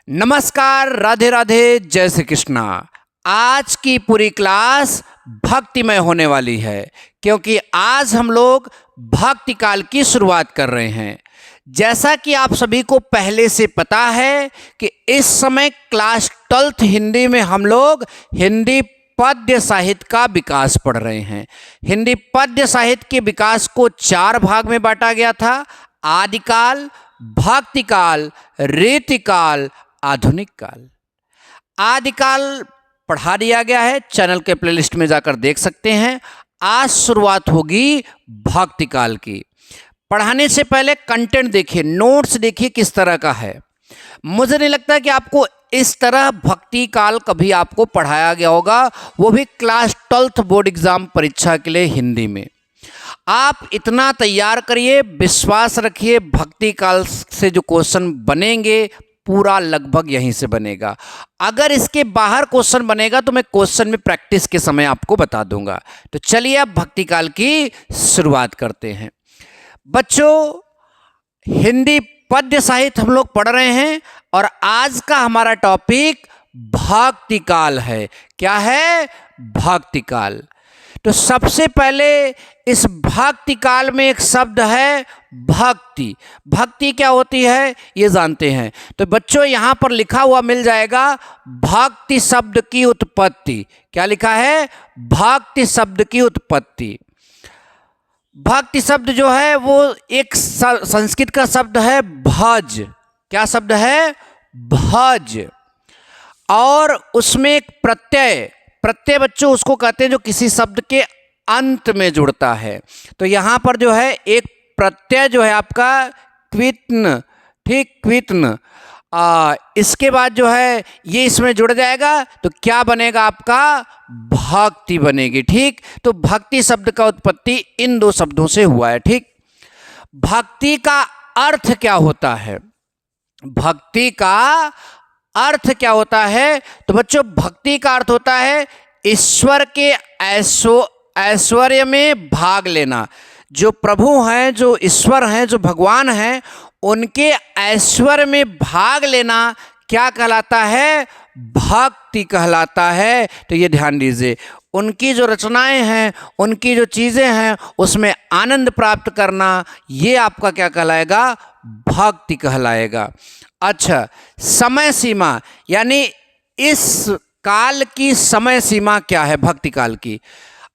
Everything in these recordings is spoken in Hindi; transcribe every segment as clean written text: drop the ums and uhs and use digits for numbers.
नमस्कार, राधे राधे, जय श्री कृष्णा। आज की पूरी क्लास भक्तिमय होने वाली है क्योंकि आज हम लोग भक्ति काल की शुरुआत कर रहे हैं। जैसा कि आप सभी को पहले से पता है कि इस समय क्लास 12th हिंदी में हम लोग हिंदी पद्य साहित्य का विकास पढ़ रहे हैं। हिंदी पद्य साहित्य के विकास को 4 भाग में बांटा गया था: आदिकाल, भक्तिकाल, रीतिकाल, आधुनिक काल। आदिकाल पढ़ा दिया गया है, चैनल के प्लेलिस्ट में जाकर देख सकते हैं। आज शुरुआत होगी भक्तिकाल की। पढ़ाने से पहले कंटेंट देखिए, नोट्स देखिए किस तरह का है। मुझे नहीं लगता कि आपको इस तरह भक्ति काल कभी आपको पढ़ाया गया होगा, वो भी क्लास 12th बोर्ड एग्जाम परीक्षा के लिए हिंदी में। आप इतना तैयार करिए, विश्वास रखिए, भक्ति काल से जो क्वेश्चन बनेंगे पूरा लगभग यहीं से बनेगा। अगर इसके बाहर क्वेश्चन बनेगा तो मैं क्वेश्चन में प्रैक्टिस के समय आपको बता दूंगा। तो चलिए अब भक्ति काल की शुरुआत करते हैं। बच्चों, हिंदी पद्य साहित्य हम लोग पढ़ रहे हैं और आज का हमारा टॉपिक भक्ति काल है। क्या है? भक्ति काल। तो सबसे पहले इस भक्ति काल में एक शब्द है भक्ति। भक्ति क्या होती है ये जानते हैं। तो बच्चों यहाँ पर लिखा हुआ मिल जाएगा भक्ति शब्द की उत्पत्ति। क्या लिखा है? भक्ति शब्द की उत्पत्ति। भक्ति शब्द जो है वो एक संस्कृत का शब्द है भज। क्या शब्द है? भज। और उसमें एक प्रत्यय बच्चों उसको कहते हैं जो किसी शब्द के अंत में जुड़ता है। तो यहाँ पर जो है एक प्रत्यय जो है आपका क्वित्न, ठीक, क्वित्न। इसके बाद जो है ये इसमें जुड़ जाएगा तो क्या बनेगा? आपका भक्ति बनेगी। ठीक, तो भक्ति शब्द का उत्पत्ति इन 2 शब्दों से हुआ है। ठीक, भक्ति का अर्थ क्या होता है? भक्ति का अर्थ क्या होता है? तो बच्चों, भक्ति का अर्थ होता है ईश्वर के ऐश्वर्य में भाग लेना। जो प्रभु हैं, जो ईश्वर हैं, जो भगवान हैं, उनके ऐश्वर्य में भाग लेना क्या कहलाता है? भक्ति कहलाता है। तो ये ध्यान दीजिए, उनकी जो रचनाएं हैं, उनकी जो चीज़ें हैं, उसमें आनंद प्राप्त करना, ये आपका क्या कहलाएगा? भक्ति कहलाएगा। अच्छा, समय सीमा, यानी इस काल की समय सीमा क्या है भक्ति काल की?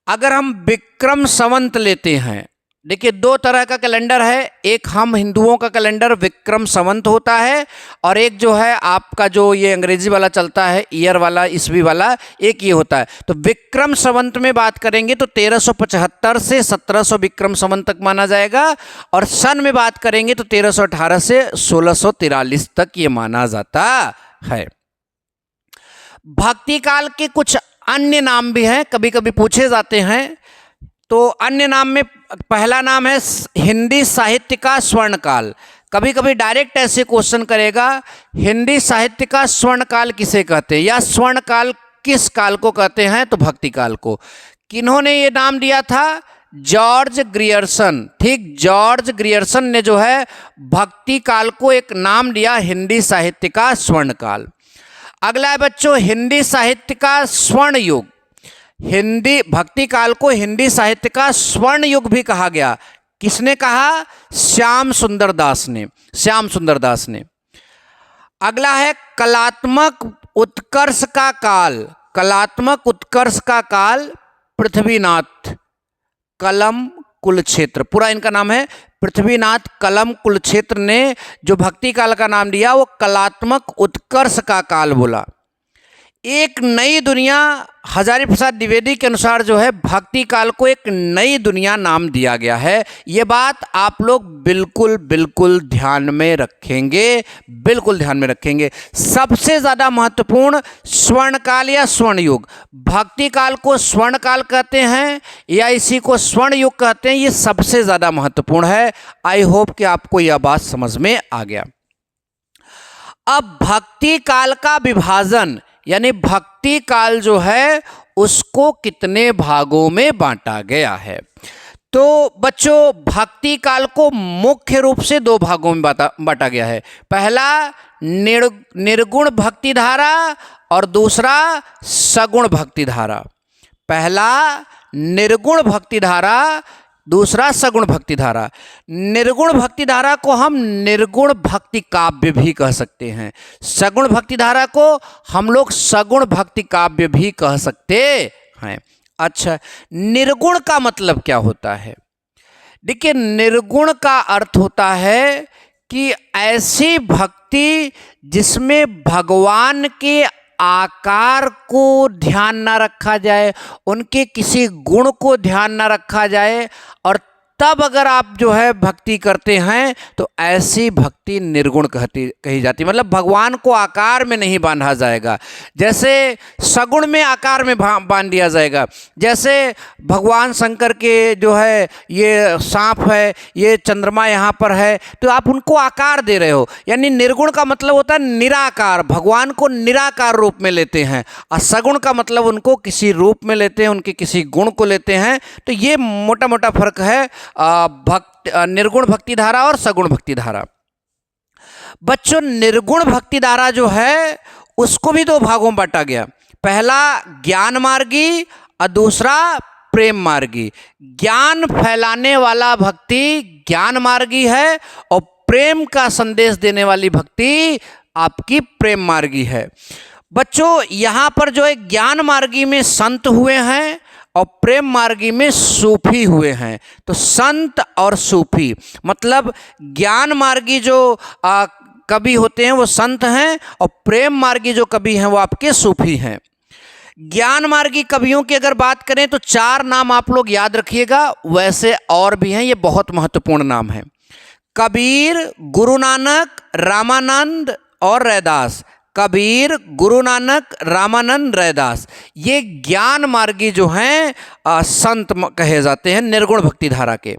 अगर हम विक्रम संवत लेते हैं, देखिए 2 तरह का कैलेंडर है। एक हम हिंदुओं का कैलेंडर विक्रम संवत होता है और एक जो है आपका जो ये अंग्रेजी वाला चलता है, ईयर वाला, ईस्वी वाला, एक ये होता है। तो विक्रम संवत में बात करेंगे तो 1375 से 1700 विक्रम संवत तक माना जाएगा और सन में बात करेंगे तो 1318 से 1643 तक ये माना जाता है। भक्ति काल के कुछ अन्य नाम भी हैं, कभी कभी पूछे जाते हैं। तो अन्य नाम में पहला नाम है हिंदी साहित्य का स्वर्णकाल। कभी कभी डायरेक्ट ऐसे क्वेश्चन करेगा, हिंदी साहित्य का स्वर्णकाल किसे कहते हैं या स्वर्णकाल किस काल को कहते हैं? तो भक्ति काल को। किन्होंने ये नाम दिया था? George Grierson. ठीक, जॉर्ज ग्रियर्सन ने जो है भक्ति काल को एक नाम दिया, हिंदी साहित्य का स्वर्णकाल। अगला है बच्चों हिंदी साहित्य का स्वर्ण युग। हिंदी भक्ति काल को हिंदी साहित्य का स्वर्ण युग भी कहा गया। किसने कहा? श्याम सुंदर दास ने। श्याम सुंदर दास ने। अगला है कलात्मक उत्कर्ष का काल। कलात्मक उत्कर्ष का काल पृथ्वीनाथ कलम कुलक्षेत्र, पूरा इनका नाम है पृथ्वीनाथ कलम कुलक्षेत्र ने जो भक्ति काल का नाम दिया वो कलात्मक उत्कर्ष का काल बोला। एक नई दुनिया, हजारी प्रसाद द्विवेदी के अनुसार जो है भक्ति काल को एक नई दुनिया नाम दिया गया है। ये बात आप लोग बिल्कुल बिल्कुल ध्यान में रखेंगे, बिल्कुल ध्यान में रखेंगे। सबसे ज़्यादा महत्वपूर्ण स्वर्ण काल या स्वर्ण युग, भक्ति काल को स्वर्ण काल कहते हैं या इसी को स्वर्ण युग कहते हैं, ये सबसे ज़्यादा महत्वपूर्ण है। आई होप कि आपको यह बात समझ में आ गया। अब भक्ति काल का विभाजन, यानी भक्ति काल जो है उसको कितने भागों में बांटा गया है? तो बच्चों भक्ति काल को मुख्य रूप से 2 भागों में बांटा गया है। पहला निर्गुण भक्ति धारा और दूसरा सगुण भक्ति धारा। पहला निर्गुण भक्ति धारा, दूसरा सगुण भक्ति धारा। निर्गुण भक्ति धारा को हम निर्गुण भक्ति काव्य भी कह सकते हैं, सगुण भक्ति धारा को हम लोग सगुण भक्ति काव्य भी कह सकते हैं। अच्छा, निर्गुण का मतलब क्या होता है? देखिए, निर्गुण का अर्थ होता है कि ऐसी भक्ति जिसमें भगवान के आकार को ध्यान ना रखा जाए, उनके किसी गुण को ध्यान ना रखा जाए, और तब अगर आप जो है भक्ति करते हैं तो ऐसी भक्ति निर्गुण कही जाती। मतलब भगवान को आकार में नहीं बांधा जाएगा, जैसे सगुण में आकार में बांध दिया जाएगा। जैसे भगवान शंकर के जो है ये सांप है, ये चंद्रमा यहाँ पर है, तो आप उनको आकार दे रहे हो। यानी निर्गुण का मतलब होता है निराकार, भगवान को निराकार रूप में लेते हैं, और सगुण का मतलब उनको किसी रूप में लेते हैं, उनके किसी गुण को लेते हैं। तो ये मोटा मोटा फर्क है निर्गुण भक्ति धारा और सगुण भक्ति धारा। बच्चों, निर्गुण भक्ति धारा जो है उसको भी दो भागों में बांटा गया। पहला ज्ञान मार्गी और दूसरा प्रेम मार्गी। ज्ञान फैलाने वाला भक्ति ज्ञान मार्गी है, और प्रेम का संदेश देने वाली भक्ति आपकी प्रेम मार्गी है। बच्चों, यहाँ पर जो है ज्ञान मार्गी में संत हुए हैं और प्रेम मार्गी में सूफी हुए हैं। तो संत और सूफी मतलब ज्ञान मार्गी जो कवि होते हैं वो संत हैं, और प्रेम मार्गी जो कवि हैं वो आपके सूफी हैं। ज्ञान मार्गी कवियों की अगर बात करें तो 4 नाम आप लोग याद रखिएगा, वैसे और भी हैं, ये बहुत महत्वपूर्ण नाम हैं। कबीर, गुरु नानक, रामानंद और रैदास। कबीर, गुरु नानक, रामानंद, रैदास, ये ज्ञान मार्गी जो हैं संत कहे जाते हैं निर्गुण भक्ति धारा के।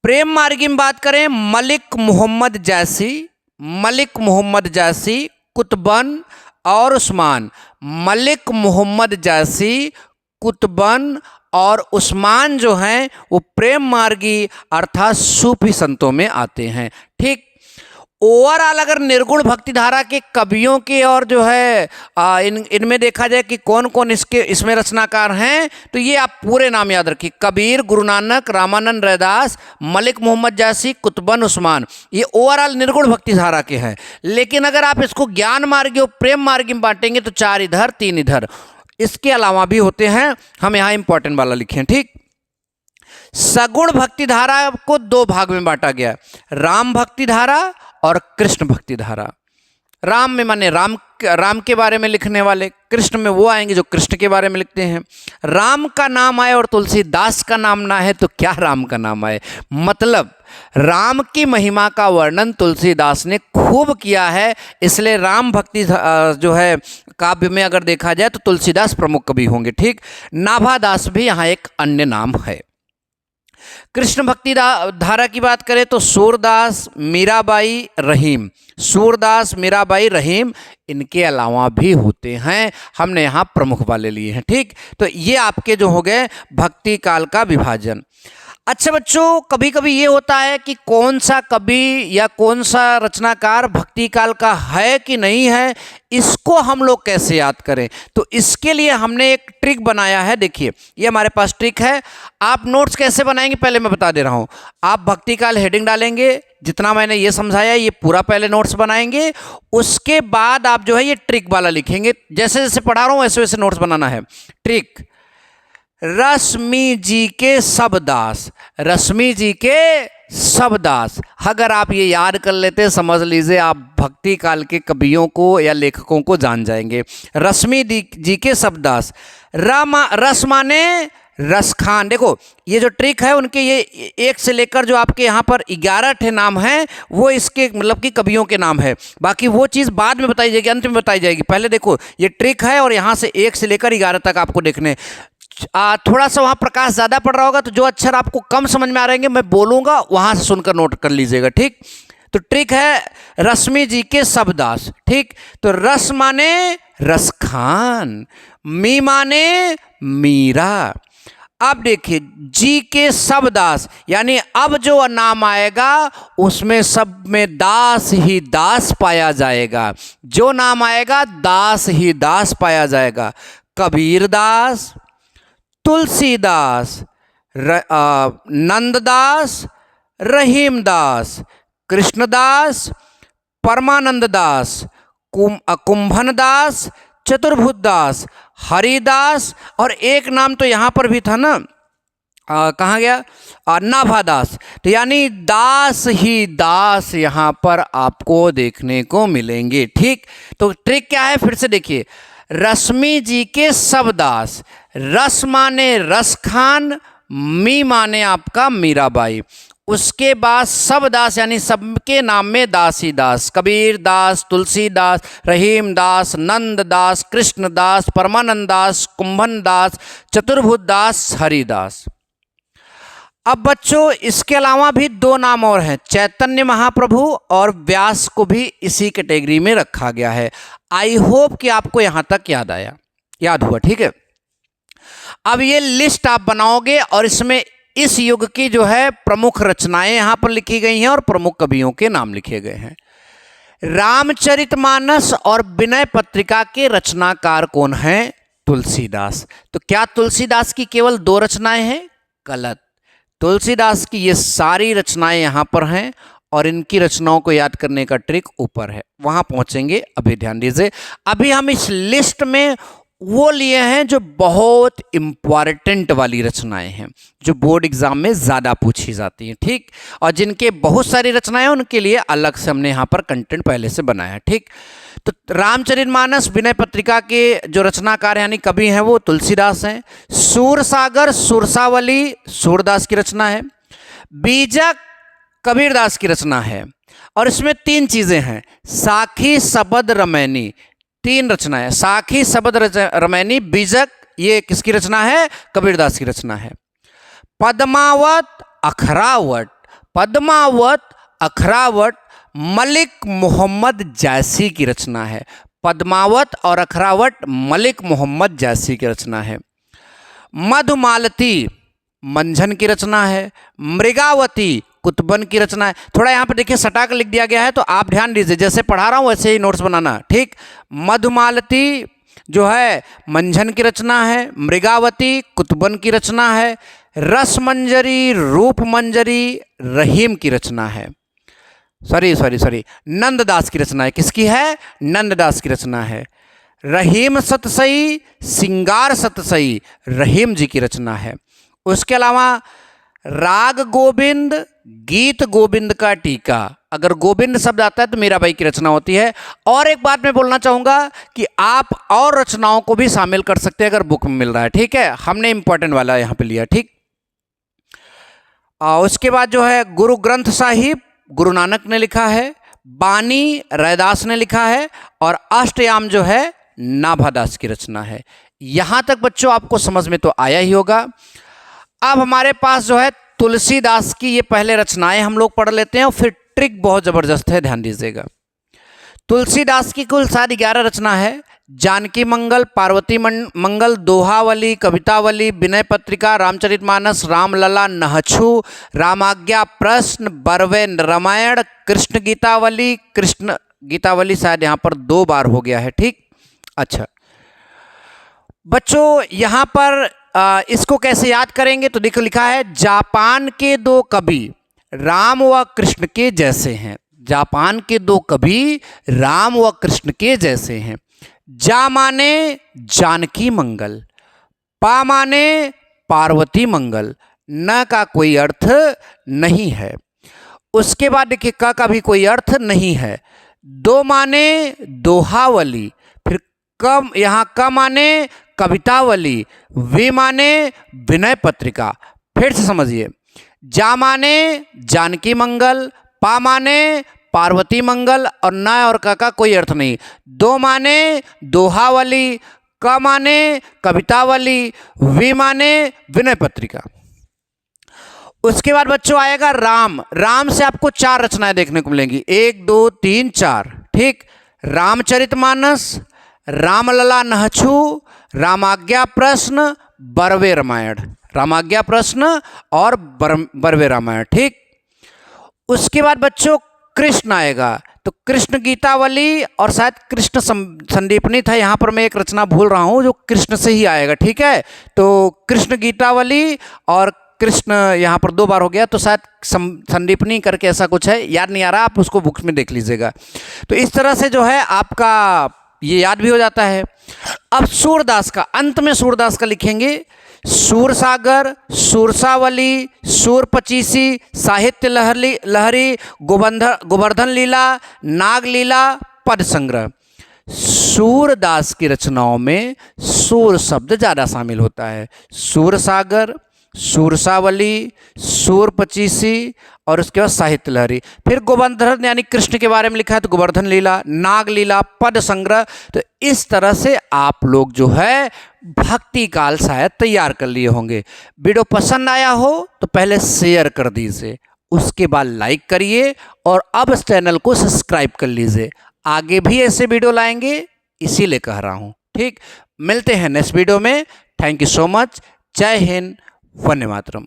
प्रेम मार्गी में बात करें, मलिक मोहम्मद जैसी, मलिक मोहम्मद जैसी, कुतुबन और उस्मान। मलिक मोहम्मद जैसी, कुतुबन और उस्मान जो हैं वो प्रेम मार्गी अर्थात सूफी संतों में आते हैं। ठीक, ओवरऑल अगर निर्गुण भक्ति धारा के कवियों के और जो है इनमें देखा जाए कि कौन कौन इसमें रचनाकार हैं, तो ये आप पूरे नाम याद रखिए। कबीर, गुरु नानक, रामानंद, रैदास, मलिक मोहम्मद जैसी, कुतुबन, उस्मान, ये ओवरऑल निर्गुण भक्ति धारा के हैं। लेकिन अगर आप इसको ज्ञान मार्गी और प्रेम मार्गी में बांटेंगे तो 4 इधर 3 इधर, इसके अलावा भी होते हैं, हम यहाँ इंपॉर्टेंट वाला लिखे हैं। ठीक, सगुण भक्ति धारा को 2 भाग में बांटा गया, राम भक्ति धारा और कृष्ण भक्ति धारा। राम में माने राम के बारे में लिखने वाले, कृष्ण में वो आएंगे जो कृष्ण के बारे में लिखते हैं। राम का नाम आए और तुलसीदास का नाम ना है तो क्या राम का नाम आए? मतलब राम की महिमा का वर्णन तुलसीदास ने खूब किया है, इसलिए राम भक्ति जो है काव्य में अगर देखा जाए तो तुलसीदास प्रमुख कवि होंगे। ठीक, नाभादास भी यहाँ एक अन्य नाम है। कृष्ण भक्ति धारा की बात करें तो सूरदास, मीराबाई, रहीम। सूरदास, मीराबाई, रहीम, इनके अलावा भी होते हैं, हमने यहाँ प्रमुख वाले लिए हैं। ठीक, तो ये आपके जो हो गए भक्ति काल का विभाजन। अच्छा बच्चों, कभी कभी ये होता है कि कौन सा कवि या कौन सा रचनाकार भक्ति काल का है कि नहीं है, इसको हम लोग कैसे याद करें? तो इसके लिए हमने एक ट्रिक बनाया है। देखिए, ये हमारे पास ट्रिक है। आप नोट्स कैसे बनाएंगे पहले मैं बता दे रहा हूँ। आप भक्ति काल हेडिंग डालेंगे, जितना मैंने ये समझाया ये पूरा पहले नोट्स बनाएंगे, उसके बाद आप जो है ये ट्रिक वाला लिखेंगे। जैसे जैसे पढ़ा रहा हूँ वैसे वैसे नोट्स बनाना है। ट्रिक, रश्मि जी के सब दास, रश्मि जी के सब दास। अगर आप ये याद कर लेते समझ लीजिए आप भक्ति काल के कवियों को या लेखकों को जान जाएंगे। रश्मि जी के सब दास। रस माने रसखान। देखो ये जो ट्रिक है उनके ये 1 से लेकर जो आपके यहाँ पर 11 ठे नाम हैं वो इसके मतलब कि कवियों के नाम है। बाकी वो चीज़ बाद में बताई जाएगी, अंत में बताई जाएगी। पहले देखो ये ट्रिक है और यहाँ से 1 से लेकर 11 तक आपको देखने। थोड़ा सा वहाँ प्रकाश ज़्यादा पड़ रहा होगा तो जो अक्षर आपको कम समझ में आ रहेंगे मैं बोलूँगा वहाँ से सुनकर नोट कर लीजिएगा। ठीक, तो ट्रिक है रश्मि जी के सब दास। ठीक, तो रस माने रसखान, मी माने मीरा। अब देखिए जी के सब दास, यानी अब जो नाम आएगा उसमें सब में दास ही दास पाया जाएगा। जो नाम आएगा दास ही दास पाया जाएगा। कबीर दास, तुलसीदास, नंददास, रहीम दास, कृष्णदास, परमानंद दास, कुंभन दास, चतुर्भुज दास, हरिदास, और एक नाम तो यहाँ पर भी था ना, कहाँ गया, नाभादास। तो यानी दास ही दास यहाँ पर आपको देखने को मिलेंगे। ठीक, तो ट्रिक क्या है फिर से देखिए। रश्मि जी के सब दास, रस माने रस खान, मी माने आपका मीराबाई, उसके बाद सब दास यानी सबके नाम में दास ही दास। कबीर दास, तुलसीदास, रहीम दास, नंद दास, कृष्ण दास, परमानंद दास, कुंभन दास, चतुर्भुज दास, हरिदास। अब बच्चों इसके अलावा भी दो नाम और हैं, चैतन्य महाप्रभु और व्यास को भी इसी कैटेगरी में रखा गया है। आई होप कि आपको यहां तक याद हुआ। ठीक है, अब ये लिस्ट आप बनाओगे और इसमें इस युग की जो है प्रमुख रचनाएं यहां पर लिखी गई हैं और प्रमुख कवियों के नाम लिखे गए हैं। रामचरितमानस और विनय पत्रिका के रचनाकार कौन हैं? तुलसीदास। तो क्या तुलसीदास की केवल 2 रचनाएं हैं? गलत। तुलसीदास की ये सारी रचनाएं यहां पर हैं और इनकी रचनाओं को याद करने का ट्रिक ऊपर है, वहां पहुंचेंगे, अभी ध्यान दीजिए। अभी हम इस लिस्ट में वो लिए हैं जो बहुत इंपॉर्टेंट वाली रचनाएं हैं, जो बोर्ड एग्जाम में ज़्यादा पूछी जाती हैं। ठीक, और जिनके बहुत सारी रचनाएं उनके लिए अलग से हमने यहाँ पर कंटेंट पहले से बनाया है। ठीक, तो रामचरितमानस विनय पत्रिका के जो रचनाकार यानी कवि हैं वो तुलसीदास हैं। सूरसागर सुरसावली सूरदास की रचना है। बीजक कबीरदास की रचना है। और इसमें 3 चीज़ें हैं, साखी सबद रमैनी, 3 रचनाएं, साखी सबद रमैनी, बीजक, ये किसकी रचना है? कबीरदास की रचना है। पद्मावत अखरावट, पद्मावत अखरावट मलिक मोहम्मद जैसी की रचना है। पद्मावत और अखरावट मलिक मोहम्मद जैसी की रचना है। मधुमालती मंझन की रचना है। मृगावती कुतुबन की रचना है। थोड़ा यहाँ पर देखिए सटा कर लिख दिया गया है, तो आप ध्यान दीजिए, जैसे पढ़ा रहा हूँ वैसे ही नोट्स बनाना। ठीक, मधुमालती जो है मंझन की रचना है। मृगावती कुतुबन की रचना है। रसमंजरी रूपमंजरी रहीम की रचना है। सॉरी नंददास की रचना है। किसकी है? नंददास की रचना है। रहीम सतसई सिंगार सतसई रहीम जी की रचना है। उसके अलावा राग गोविंद गीत गोविंद का टीका, अगर गोविंद शब्द आता है तो मीराबाई की रचना होती है। और एक बात मैं बोलना चाहूँगा कि आप और रचनाओं को भी शामिल कर सकते हैं अगर बुक में मिल रहा है। ठीक है, हमने इंपॉर्टेंट वाला यहाँ पे लिया। ठीक, उसके बाद जो है गुरु ग्रंथ साहिब गुरु नानक ने लिखा है। बानी रैदास ने लिखा है। और अष्टयाम जो है नाभादास की रचना है। यहाँ तक बच्चों आपको समझ में तो आया ही होगा। अब हमारे पास जो है तुलसीदास की ये पहले रचनाएं हम लोग पढ़ लेते हैं और फिर ट्रिक बहुत ज़बरदस्त है, ध्यान दीजिएगा। तुलसीदास की कुल सारी 11 रचना है। जानकी मंगल, पार्वती मंगल, दोहावली, कवितावली, विनय पत्रिका, रामचरितमानस, रामलला, नहछु, रामाज्ञा प्रश्न, बरवे रामायण, कृष्ण गीतावली। कृष्ण गीतावली शायद यहाँ पर 2 बार हो गया है। ठीक, अच्छा बच्चों यहाँ पर इसको कैसे याद करेंगे? तो देखो लिखा है, जापान के 2 कवि राम व कृष्ण के जैसे हैं। जापान के 2 कवि राम व कृष्ण के जैसे हैं। जा माने जानकी मंगल, पा माने पार्वती मंगल, न का कोई अर्थ नहीं है। उसके बाद देखिए क का भी कोई अर्थ नहीं है। दो माने दोहावली, फिर कम यहाँ क माने कवितावली, वे माने विनय पत्रिका। फिर से समझिए, जा माने जानकी मंगल, पा माने पार्वती मंगल और न और का कोई अर्थ नहीं। दो माने दोहावली, क माने कवितावली, वी माने विनय पत्रिका। उसके बाद बच्चों आएगा राम। राम से आपको 4 रचनाएं देखने को मिलेंगी, 1 2 3 4। ठीक, रामचरितमानस, रामलला नहछु, रामाज्ञा प्रश्न, बरवे रामायण। रामाज्ञा प्रश्न और बरवे रामायण। ठीक, उसके बाद बच्चों कृष्ण आएगा, तो कृष्ण गीतावली और शायद कृष्ण संदीपनी था, यहाँ पर मैं एक रचना भूल रहा हूँ जो कृष्ण से ही आएगा। ठीक है, तो कृष्ण गीतावली और कृष्ण यहाँ पर 2 बार हो गया, तो शायद संदीपनी करके ऐसा कुछ है, याद नहीं आ रहा, आप उसको बुक्स में देख लीजिएगा। तो इस तरह से जो है आपका ये याद भी हो जाता है। अब सूरदास का, अंत में सूरदास का लिखेंगे सूरसागर, सूरसावली, सूरपचीसी, साहित्य लहरी, गोवर्धन लीला, नाग लीला, पद संग्रह। सूरदास की रचनाओं में सूर शब्द ज़्यादा शामिल होता है। सूरसागर, सूरसावली, सूरपचीसी और उसके बाद साहित्य लहरी। फिर गोवर्धन यानी कृष्ण के बारे में लिखा है तो गोवर्धन लीला, नाग लीला, पद संग्रह। तो इस तरह से आप लोग जो है भक्ति काल शायद तैयार कर लिए होंगे। वीडियो पसंद आया हो तो पहले शेयर कर दीजिए, उसके बाद लाइक करिए और अब इस चैनल को सब्सक्राइब कर लीजिए। आगे भी ऐसे वीडियो लाएंगे, इसीलिए कह रहा हूँ। ठीक, मिलते हैं नेक्स्ट वीडियो में। Thank you so much. जय हिंद, वंदे मातरम।